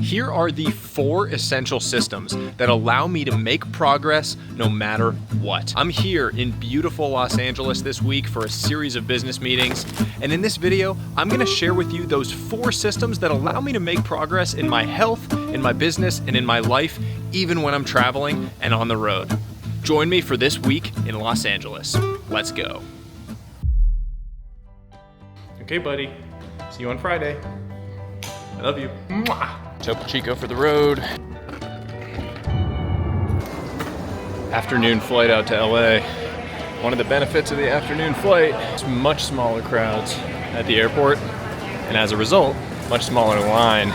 Here are the 4 essential systems that allow me to make progress no matter what. I'm here in beautiful Los Angeles this week for a series of business meetings, and in this video, I'm gonna share with you those 4 systems that allow me to make progress in my health, in my business, and in my life, even when I'm traveling and on the road. Join me for this week in Los Angeles. Let's go. Okay, buddy. See you on Friday. I love you. Mwah. Topo Chico for the road. Afternoon flight out to LA. One of the benefits of the afternoon flight is much smaller crowds at the airport, and as a result, much smaller line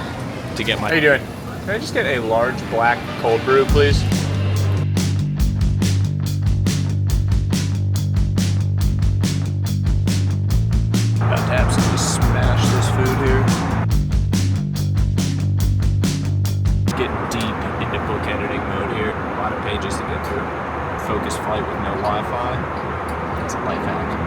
to get my... How you doing? Can I just get a large black cold brew, please? About to absolutely smash this food here. Let's get deep into book editing mode here. A lot of pages to get through. Focus flight with no Wi-Fi. That's a life hack.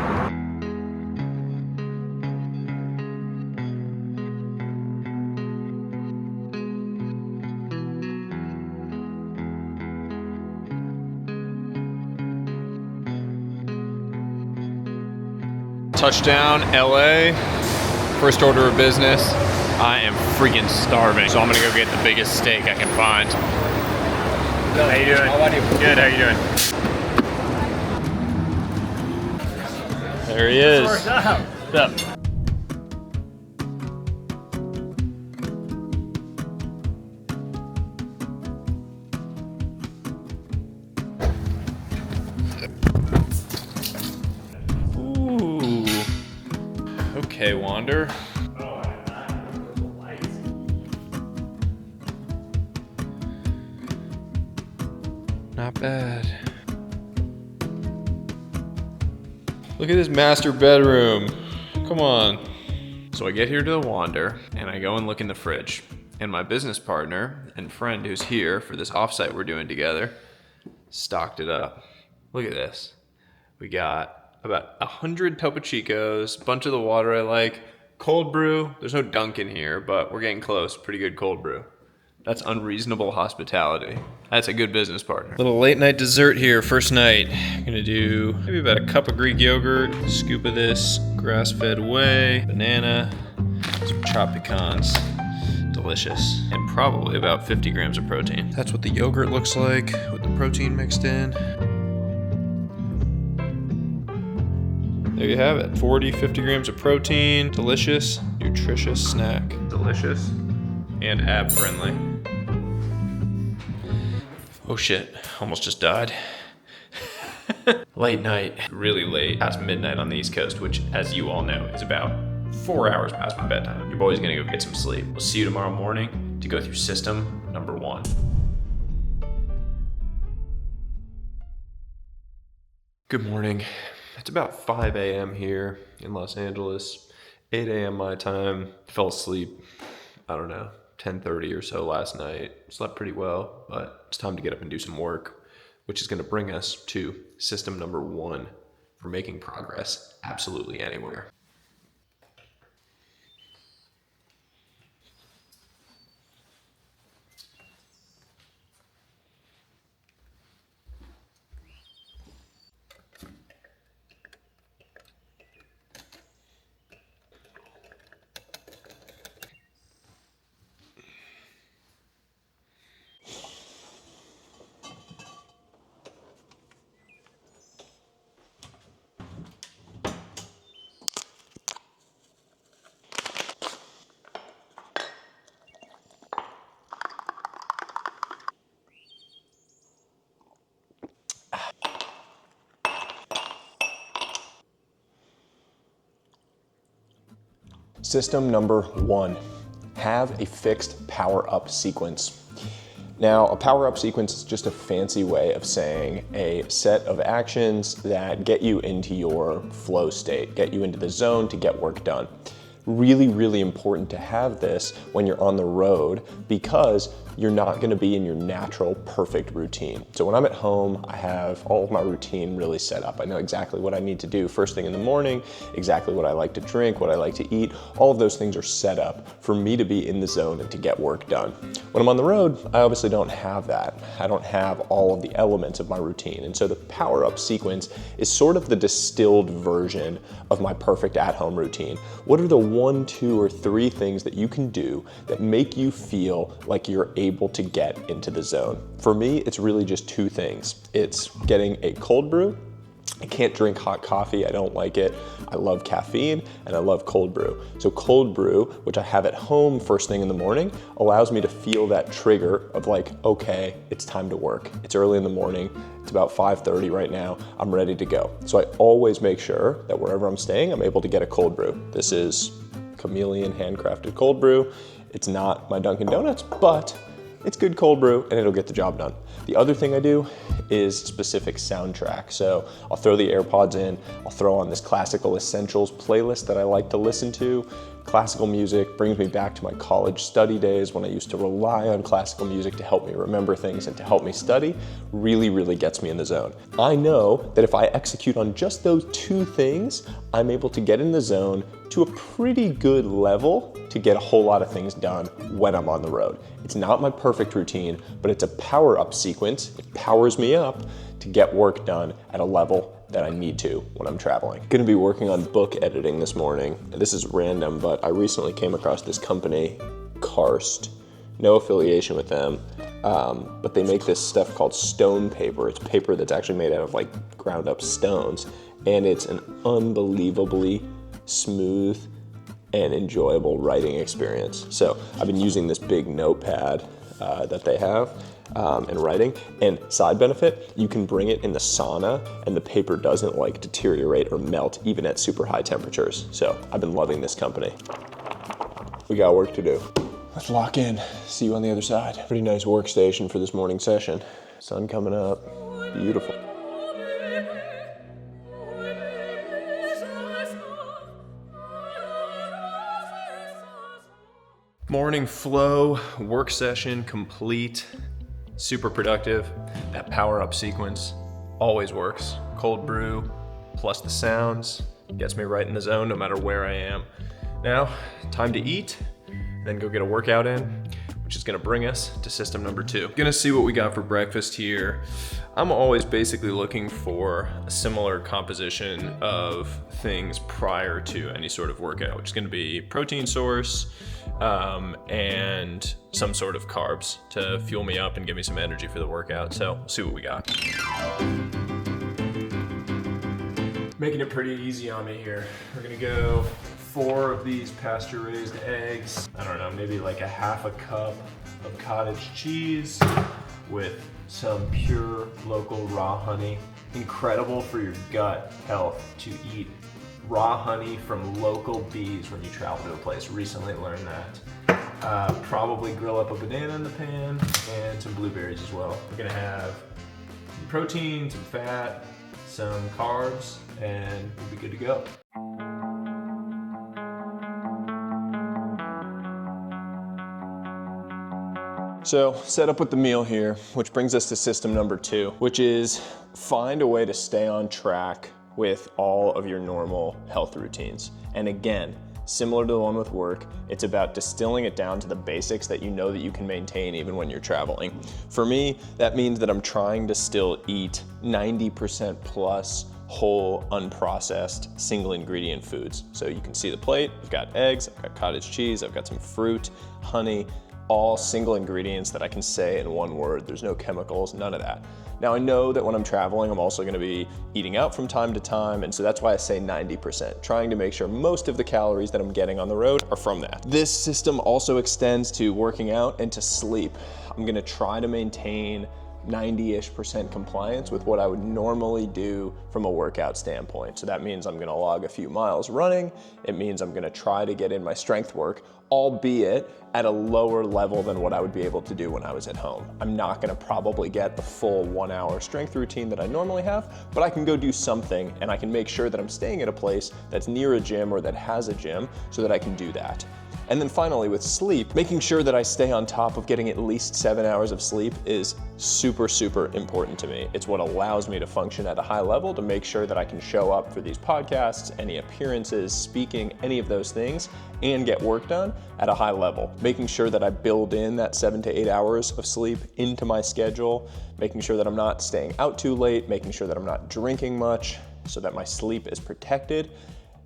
Touchdown, LA. First order of business. I am freaking starving, so I'm gonna go get the biggest steak I can find. How you doing? How about you? Good, how you doing? There he is. What's up? Okay, Wander. Not bad. Look at this master bedroom. Come on. So I get here to the Wander and I go and look in the fridge. And my business partner and friend who's here for this offsite we're doing together stocked it up. Look at this. We got about 100 Topo Chicos, a bunch of the water I like, cold brew. There's no dunk in here, but we're getting close. Pretty good cold brew. That's unreasonable hospitality. That's a good business partner. Little late night dessert here, first night. I'm gonna do maybe about a cup of Greek yogurt, a scoop of this grass-fed whey, banana, some chopped pecans. Delicious. And probably about 50 grams of protein. That's what the yogurt looks like with the protein mixed in. There you have it. 40, 50 grams of protein. Delicious, nutritious snack. Delicious and ab friendly. Oh shit, almost just died. Late night, really late, past midnight on the East Coast, which as you all know is about 4 hours past my bedtime. Your boy's gonna go get some sleep. We'll see you tomorrow morning to go through system number 1. Good morning. It's about 5 a.m. here in Los Angeles, 8 a.m. my time. Fell asleep, I don't know, 10:30 or so last night. Slept pretty well, but it's time to get up and do some work, which is gonna bring us to system number 1 for making progress absolutely anywhere. System number 1, have a fixed power-up sequence. Now, a power-up sequence is just a fancy way of saying a set of actions that get you into your flow state, get you into the zone to get work done. Really, really important to have this when you're on the road because you're not gonna be in your natural, perfect routine. So when I'm at home, I have all of my routine really set up. I know exactly what I need to do first thing in the morning, exactly what I like to drink, what I like to eat. All of those things are set up for me to be in the zone and to get work done. When I'm on the road, I obviously don't have that. I don't have all of the elements of my routine. And so the power up sequence is sort of the distilled version of my perfect at-home routine. What are the 1, 2, or 3 things that you can do that make you feel like you're able to get into the zone? For me, it's really just 2 things. It's getting a cold brew. I can't drink hot coffee, I don't like it. I love caffeine and I love cold brew. So cold brew, which I have at home first thing in the morning, allows me to feel that trigger of like, okay, it's time to work. It's early in the morning, it's about 5:30 right now, I'm ready to go. So I always make sure that wherever I'm staying, I'm able to get a cold brew. This is Chameleon handcrafted cold brew. It's not my Dunkin' Donuts, but it's good cold brew and it'll get the job done. The other thing I do is specific soundtrack. So I'll throw the AirPods in, I'll throw on this classical essentials playlist that I like to listen to. Classical music brings me back to my college study days when I used to rely on classical music to help me remember things and to help me study. Really, really gets me in the zone. I know that if I execute on just those 2 things, I'm able to get in the zone to a pretty good level to get a whole lot of things done when I'm on the road. It's not my perfect routine, but it's a power up sequence. It powers me up to get work done at a level that I need to when I'm traveling. Gonna be working on book editing this morning. This is random, but I recently came across this company, Karst. No affiliation with them, but they make this stuff called stone paper. It's paper that's actually made out of like ground up stones, and it's an unbelievably smooth and enjoyable writing experience. So I've been using this big notepad that they have and writing. And side benefit, you can bring it in the sauna and the paper doesn't like deteriorate or melt even at super high temperatures. So I've been loving this company. We got work to do. Let's lock in. See you on the other side. Pretty nice workstation for this morning session. Sun coming up, beautiful. Morning flow, work session complete, super productive. That power up sequence always works. Cold brew plus the sounds gets me right in the zone no matter where I am. Now, time to eat, then go get a workout in, which is gonna bring us to system number 2. Gonna see what we got for breakfast here. I'm always basically looking for a similar composition of things prior to any sort of workout, which is gonna be protein source, and some sort of carbs to fuel me up and give me some energy for the workout. So we'll see what we got. Making it pretty easy on me here. We're gonna go 4 of these pasture-raised eggs. I don't know, maybe like a half a cup of cottage cheese with some pure local raw honey. Incredible for your gut health to eat raw honey from local bees when you travel to a place. Recently learned that. Probably grill up a banana in the pan and some blueberries as well. We're gonna have some protein, some fat, some carbs, and we'll be good to go. So set up with the meal here, which brings us to system number 2, which is find a way to stay on track with all of your normal health routines. And again, similar to the one with work, it's about distilling it down to the basics that you know that you can maintain even when you're traveling. For me, that means that I'm trying to still eat 90% plus whole, unprocessed, single ingredient foods. So you can see the plate, I've got eggs, I've got cottage cheese, I've got some fruit, honey, all single ingredients that I can say in one word. There's no chemicals, none of that. Now I know that when I'm traveling, I'm also gonna be eating out from time to time, and so that's why I say 90%, trying to make sure most of the calories that I'm getting on the road are from that. This system also extends to working out and to sleep. I'm gonna try to maintain 90-ish% compliance with what I would normally do from a workout standpoint. So that means I'm gonna log a few miles running. It means I'm gonna try to get in my strength work, albeit at a lower level than what I would be able to do when I was at home. I'm not gonna probably get the full 1 hour strength routine that I normally have, but I can go do something and I can make sure that I'm staying at a place that's near a gym or that has a gym so that I can do that. And then finally with sleep, making sure that I stay on top of getting at least 7 hours of sleep is super, super important to me. It's what allows me to function at a high level to make sure that I can show up for these podcasts, any appearances, speaking, any of those things, and get work done at a high level. Making sure that I build in that 7 to 8 hours of sleep into my schedule, making sure that I'm not staying out too late, making sure that I'm not drinking much so that my sleep is protected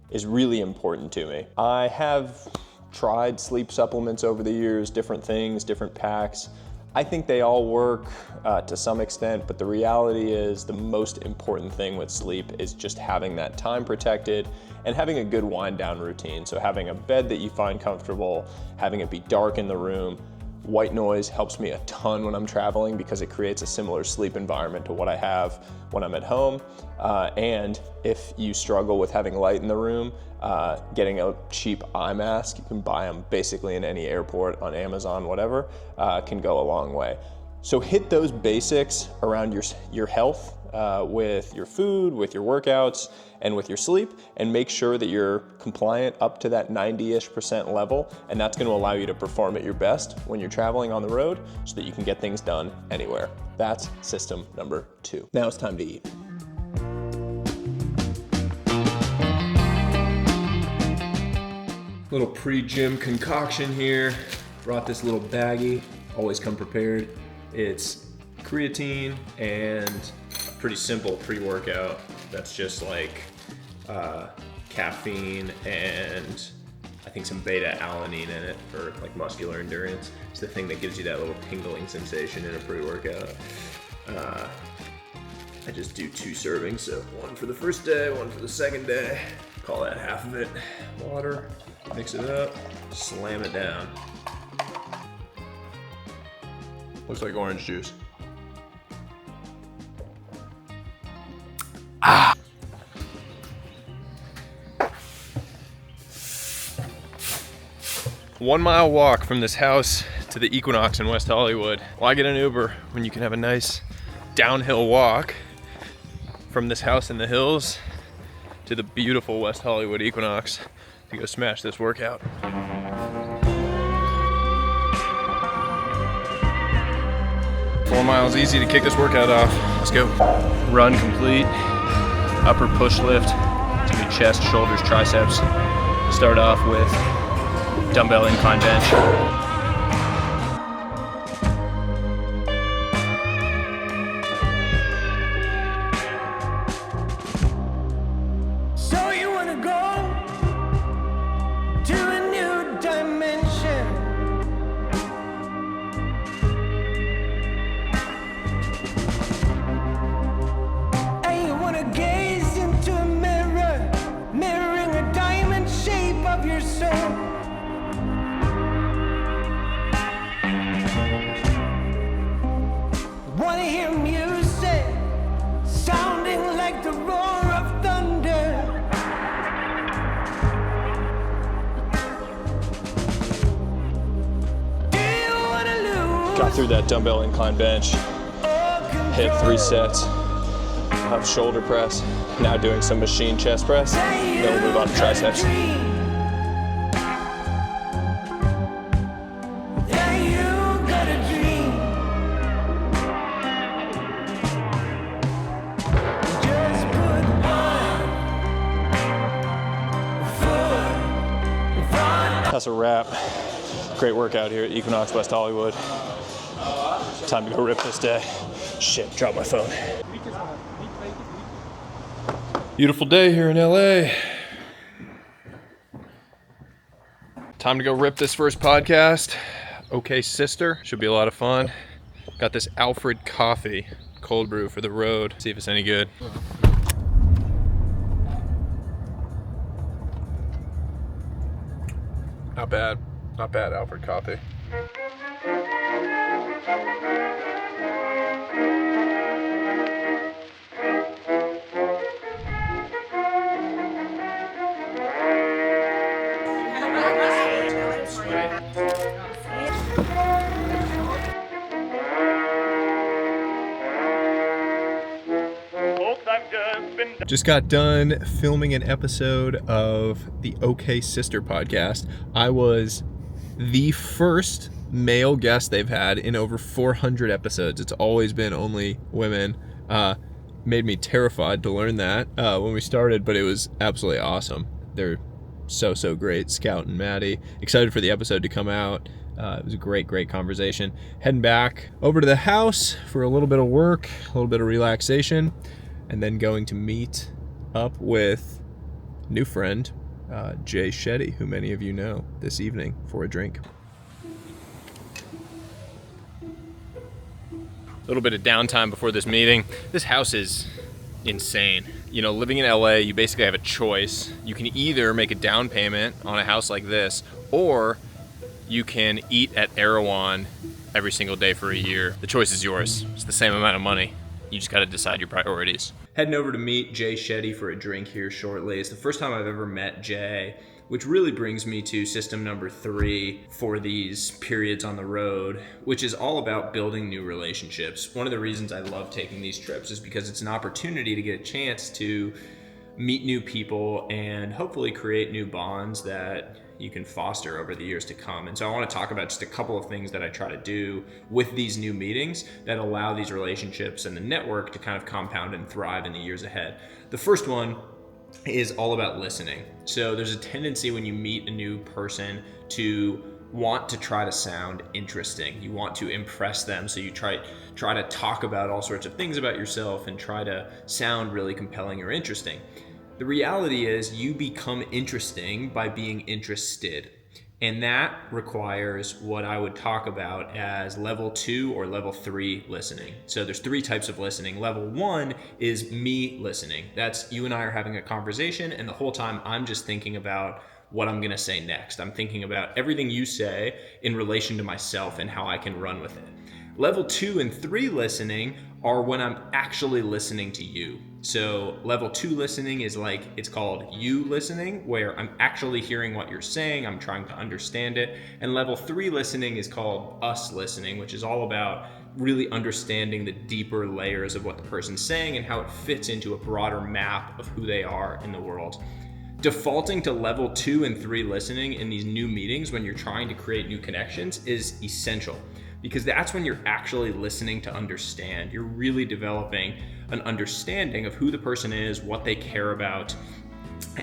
is really important to me. I have tried sleep supplements over the years, different things, different packs. I think they all work to some extent, but the reality is the most important thing with sleep is just having that time protected and having a good wind down routine. So having a bed that you find comfortable, having it be dark in the room. White noise helps me a ton when I'm traveling because it creates a similar sleep environment to what I have when I'm at home. And if you struggle with having light in the room, getting a cheap eye mask, you can buy them basically in any airport, on Amazon, whatever, can go a long way. So hit those basics around your health with your food, with your workouts, and with your sleep, and make sure that you're compliant up to that 90-ish% level, and that's gonna allow you to perform at your best when you're traveling on the road so that you can get things done anywhere. That's system number 2. Now it's time to eat. Little pre-gym concoction here. Brought this little baggie, always come prepared. It's creatine and pretty simple pre-workout. That's just like caffeine and I think some beta-alanine in it for like muscular endurance. It's the thing that gives you that little tingling sensation in a pre-workout. I just do 2 servings, so 1 for the first day, 1 for the second day. Call that half of it. Water, mix it up, slam it down. Looks like orange juice. Ah! 1 mile walk from this house to the Equinox in West Hollywood. Why get an Uber when you can have a nice downhill walk from this house in the hills to the beautiful West Hollywood Equinox to go smash this workout. 4 miles easy to kick this workout off. Let's go. Run complete. Upper push lift. It's gonna be chest, shoulders, triceps. Start off with dumbbell incline bench. So you wanna go to a new dimension? And you wanna gaze into a mirror, mirroring a diamond shape of your soul. Wanna hear music sounding like the roar of thunder? Do you wanna lose? Got through that dumbbell incline bench, hit 3 sets of shoulder press, now doing some machine chest press, then we'll move on to triceps. That's a wrap. Great workout here at Equinox West Hollywood. Time to go rip this day. Shit, dropped my phone. Beautiful day here in LA. Time to go rip this first podcast. Okay, sister. Should be a lot of fun. Got this Alfred coffee, cold brew for the road. See if it's any good. Not bad. Not bad, Alfred coffee. Just got done filming an episode of the OK Sister podcast. I was the first male guest they've had in over 400 episodes. It's always been only women. Made me terrified to learn that when we started, but it was absolutely awesome. They're so great, Scout and Maddie. Excited for the episode to come out. It was a great conversation. Heading back over to the house for a little bit of work, a little bit of relaxation, and then going to meet up with a new friend, Jay Shetty, who many of you know, this evening for a drink. A little bit of downtime before this meeting. This house is insane. You know, living in LA, you basically have a choice. You can either make a down payment on a house like this, or you can eat at Erewhon every single day for a year. The choice is yours. It's the same amount of money. You just got to decide your priorities. Heading over to meet Jay Shetty for a drink here shortly. It's the first time I've ever met Jay, which really brings me to system number 3 for these periods on the road, which is all about building new relationships. One of the reasons I love taking these trips is because it's an opportunity to get a chance to meet new people and hopefully create new bonds that you can foster over the years to come. And so I want to talk about just a couple of things that I try to do with these new meetings that allow these relationships and the network to kind of compound and thrive in the years ahead. The first one is all about listening. So there's a tendency when you meet a new person to want to try to sound interesting. You want to impress them, so you try to talk about all sorts of things about yourself and try to sound really compelling or interesting. The reality is you become interesting by being interested. And that requires what I would talk about as level 2 or level 3 listening. So there's 3 types of listening. Level 1 is me listening. That's you and I are having a conversation, and the whole time I'm just thinking about what I'm gonna say next. I'm thinking about everything you say in relation to myself and how I can run with it. Level 2 and 3 listening are when I'm actually listening to you. So level 2 listening is like, it's called you listening, where I'm actually hearing what you're saying, I'm trying to understand it. And level 3 listening is called us listening, which is all about really understanding the deeper layers of what the person's saying and how it fits into a broader map of who they are in the world. Defaulting to level 2 and 3 listening in these new meetings when you're trying to create new connections is essential, because that's when you're actually listening to understand. You're really developing an understanding of who the person is, what they care about,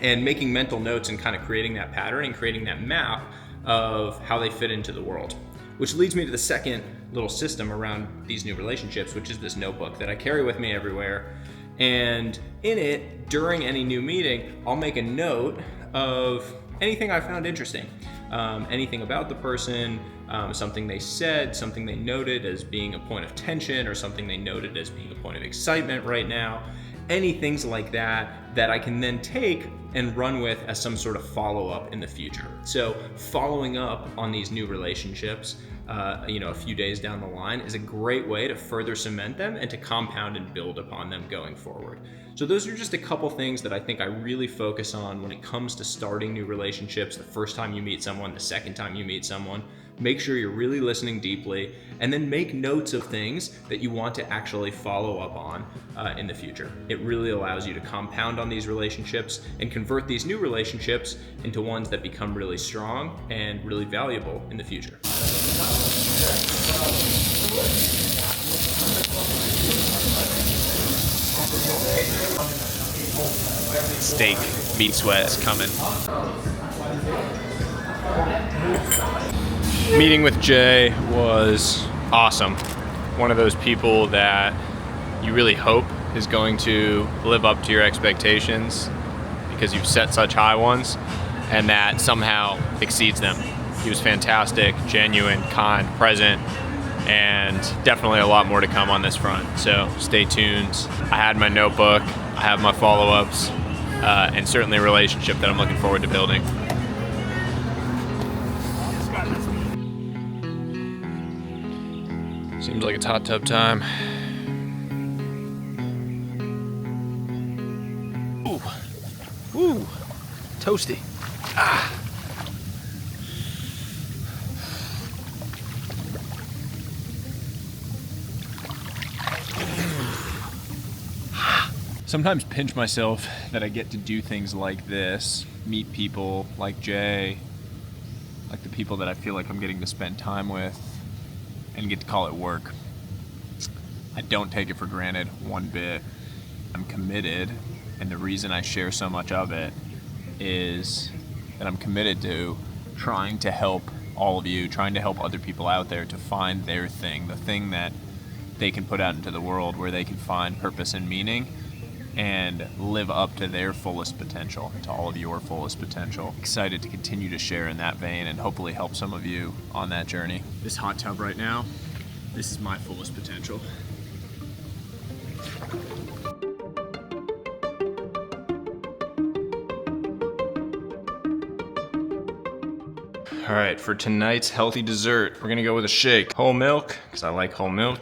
and making mental notes and kind of creating that pattern and creating that map of how they fit into the world. Which leads me to the second little system around these new relationships, which is this notebook that I carry with me everywhere. And in it, during any new meeting, I'll make a note of anything I found interesting. Anything about the person, something they said, something they noted as being a point of tension, or something they noted as being a point of excitement right now. Any things like that that I can then take and run with as some sort of follow-up in the future. So following up on these new relationships, a few days down the line is a great way to further cement them and to compound and build upon them going forward. So those are just a couple things that I think I really focus on when it comes to starting new relationships. The first time you meet someone, the second time you meet someone, make sure you're really listening deeply, and then make notes of things that you want to actually follow up on in the future. It really allows you to compound on these relationships and convert these new relationships into ones that become really strong and really valuable in the future. Steak, meat sweats coming. Meeting with Jay was awesome. One of those people that you really hope is going to live up to your expectations because you've set such high ones, and that somehow exceeds them. He was fantastic, genuine, kind, present, and definitely a lot more to come on this front. So stay tuned. I had my notebook, I have my follow-ups, and certainly a relationship that I'm looking forward to building. Seems like it's hot tub time. Ooh, woo, toasty. Ah. sometimes pinch myself that I get to do things like this, meet people like Jay, like the people that I feel like I'm getting to spend time with, and get to call it work. I don't take it for granted one bit. I'm committed, and the reason I share so much of it is that I'm committed to trying to help all of you, trying to help other people out there to find their thing, the thing that they can put out into the world where they can find purpose and meaning and live up to their fullest potential, to all of your fullest potential. Excited to continue to share in that vein and hopefully help some of you on that journey. This hot tub right now, this is my fullest potential. All right, for tonight's healthy dessert, we're gonna go with a shake. Whole milk, because I like whole milk.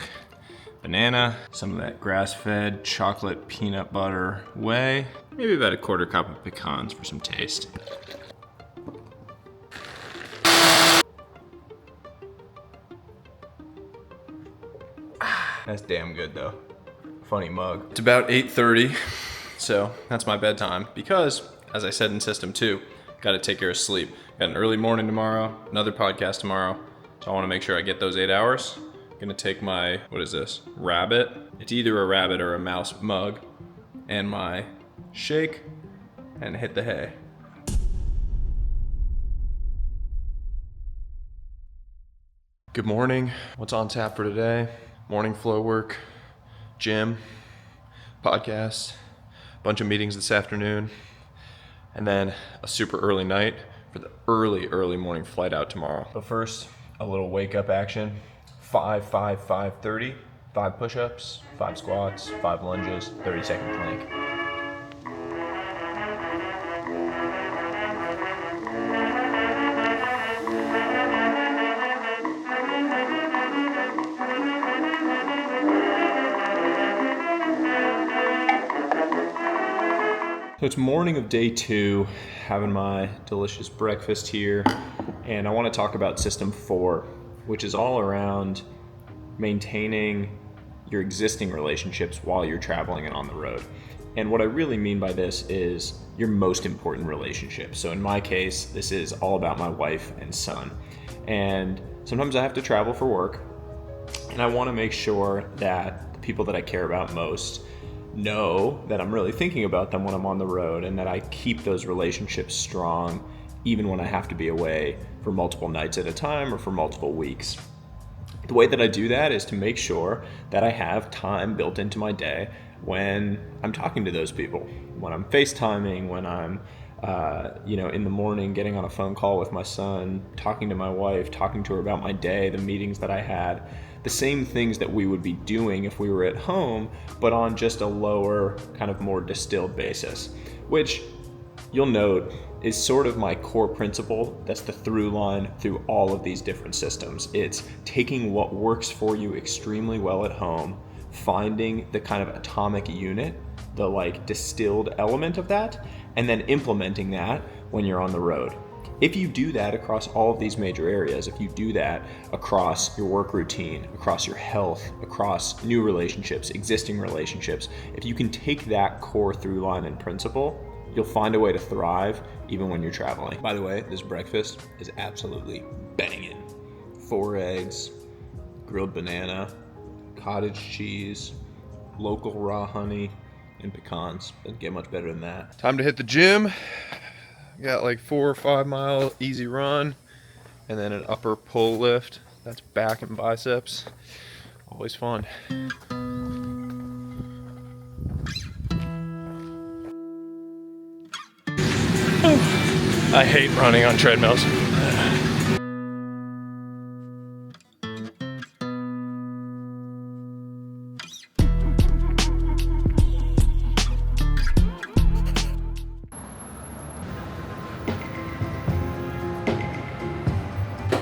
Banana, some of that grass-fed chocolate peanut butter whey, maybe about a quarter cup of pecans for some taste. That's damn good though. Funny mug. It's about 8:30, so that's my bedtime because, as I said in System 2, gotta take care of sleep. Got an early morning tomorrow, another podcast tomorrow, so I wanna make sure I get those 8 hours. Gonna take my, what is this, rabbit? It's either a rabbit or a mouse mug, and my shake, and hit the hay. Good morning. What's on tap for today? Morning flow work, gym, podcast, bunch of meetings this afternoon, and then a super early night for the early morning flight out tomorrow. But first, a little wake up action. 5, 5, 5, 30, 5 push-ups, 5 squats, 5 lunges, 30-second plank. So it's morning of day 2, having my delicious breakfast here, and I want to talk about System 4, which is all around maintaining your existing relationships while you're traveling and on the road. And what I really mean by this is your most important relationships. So in my case, this is all about my wife and son. And sometimes I have to travel for work, and I want to make sure that the people that I care about most know that I'm really thinking about them when I'm on the road, and that I keep those relationships strong even when I have to be away for multiple nights at a time or for multiple weeks. The way that I do that is to make sure that I have time built into my day when I'm talking to those people, when I'm FaceTiming, when I'm in the morning getting on a phone call with my son, talking to my wife, talking to her about my day, the meetings that I had, the same things that we would be doing if we were at home, but on just a lower, kind of more distilled basis, which you'll note is sort of my core principle. That's the through line through all of these different systems. It's taking what works for you extremely well at home, finding the kind of atomic unit, the like distilled element of that, and then implementing that when you're on the road. If you do that across all of these major areas, if you do that across your work routine, across your health, across new relationships, existing relationships, if you can take that core through line and principle, you'll find a way to thrive even when you're traveling. By the way, this breakfast is absolutely banging. 4 eggs, grilled banana, cottage cheese, local raw honey, and pecans. Doesn't get much better than that. Time to hit the gym. Got like 4 or 5 mile easy run, and then an upper pull lift. That's back and biceps. Always fun. I hate running on treadmills.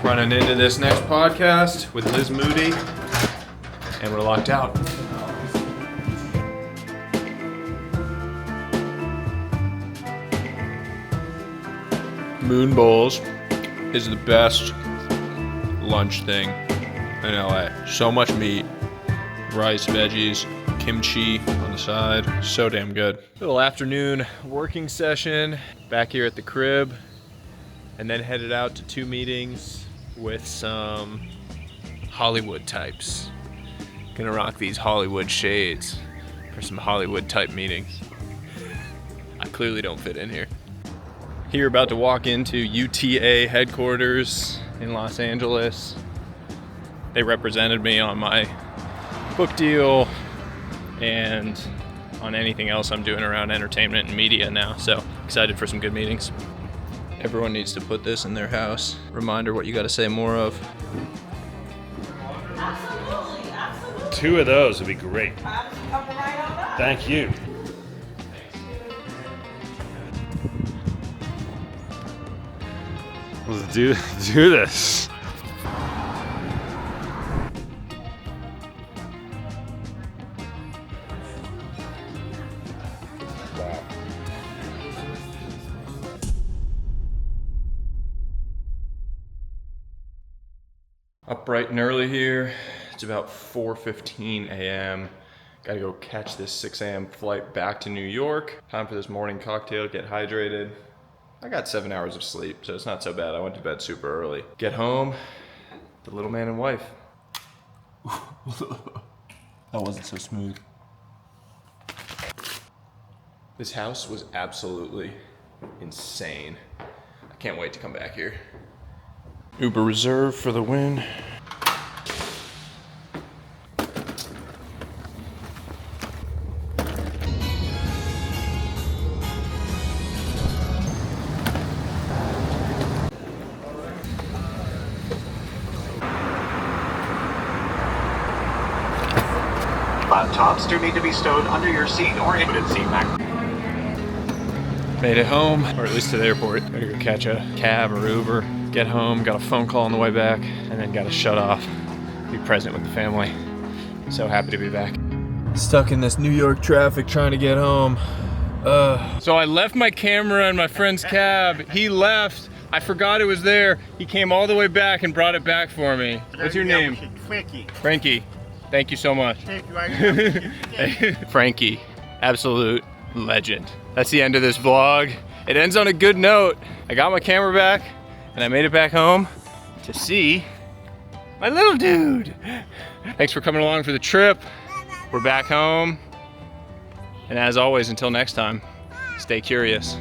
Running into this next podcast with Liz Moody, and we're locked out. Moon Bowls is the best lunch thing in LA. So much meat, rice, veggies, kimchi on the side. So damn good. Little afternoon working session back here at the crib, and then headed out to 2 meetings with some Hollywood types. Gonna rock these Hollywood shades for some Hollywood type meetings. I clearly don't fit in here. Here, about to walk into UTA headquarters in Los Angeles. They represented me on my book deal and on anything else I'm doing around entertainment and media now, so excited for some good meetings. Everyone needs to put this in their house. Reminder what you gotta say more of. Absolutely, absolutely. 2 of those would be great. Coming right on up. Thank you. Let's do this. Wow. Up bright and early here. It's about 4:15 a.m. Gotta go catch this 6 a.m. flight back to New York. Time for this morning cocktail, get hydrated. I got 7 hours of sleep, so it's not so bad. I went to bed super early. Get home, the little man and wife. That wasn't so smooth. This house was absolutely insane. I can't wait to come back here. Uber reserve for the win. Laptops do need to be stowed under your seat or in the seat back. Made it home, or at least to the airport. Gotta go catch a cab or Uber. Get home, got a phone call on the way back, and then gotta shut off. Be present with the family. So happy to be back. Stuck in this New York traffic trying to get home. So I left my camera in my friend's cab. He left. I forgot it was there. He came all the way back and brought it back for me. What's your name? Frankie. Frankie. Thank you so much. Thank you. Frankie, absolute legend. That's the end of this vlog. It ends on a good note. I got my camera back and I made it back home to see my little dude. Thanks for coming along for the trip. We're back home. And as always, until next time, stay curious.